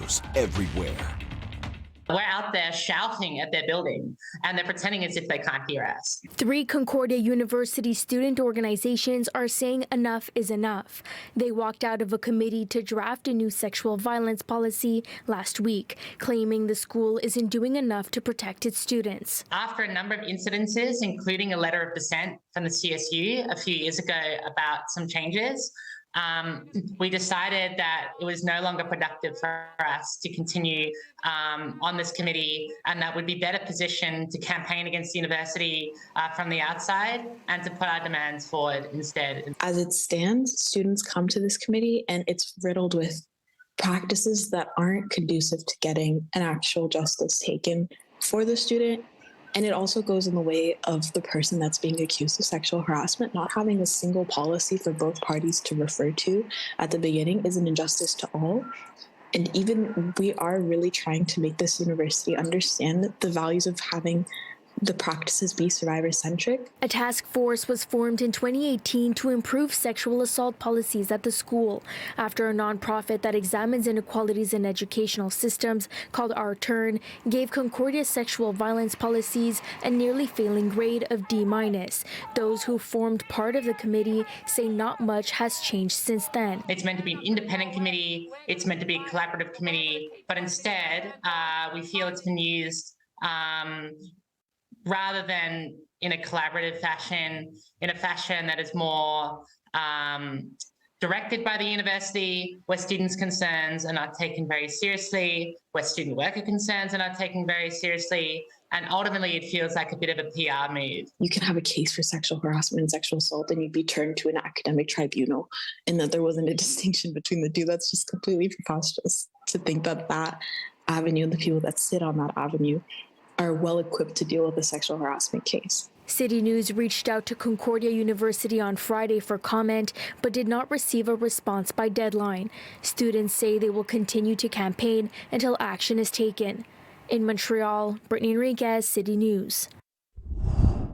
cameras everywhere. We're out there shouting at their building, and they're pretending as if they can't hear us. 3 Concordia University student organizations are saying enough is enough. They walked out of a committee to draft a new sexual violence policy last week, claiming the school isn't doing enough to protect its students. After a number of incidences, including a letter of dissent from the CSU a few years ago about some changes, we decided that it was no longer productive for us to continue on this committee, and that we'd be better positioned to campaign against the university from the outside and to put our demands forward instead. As it stands, students come to this committee and it's riddled with practices that aren't conducive to getting an actual justice taken for the student. And it also goes in the way of the person that's being accused of sexual harassment. Not having a single policy for both parties to refer to at the beginning is an injustice to all. And even we are really trying to make this university understand the values of having the practices be survivor-centric. A task force was formed in 2018 to improve sexual assault policies at the school after a nonprofit that examines inequalities in educational systems called Our Turn gave Concordia sexual violence policies a nearly failing grade of D-. Those who formed part of the committee say not much has changed since then. It's meant to be an independent committee, it's meant to be a collaborative committee, but instead we feel it's been used rather than in a collaborative fashion, in a fashion that is more directed by the university, where students' concerns are not taken very seriously, where student worker concerns are not taken very seriously, and ultimately it feels like a bit of a PR move. You can have a case for sexual harassment and sexual assault and you'd be turned to an academic tribunal, and that there wasn't a distinction between the two. That's just completely preposterous to think that that avenue and the people that sit on that avenue are well equipped to deal with a sexual harassment case. City News reached out to Concordia University on Friday for comment, but did not receive a response by deadline. Students say they will continue to campaign until action is taken. In Montreal, Brittany Henriques, City News.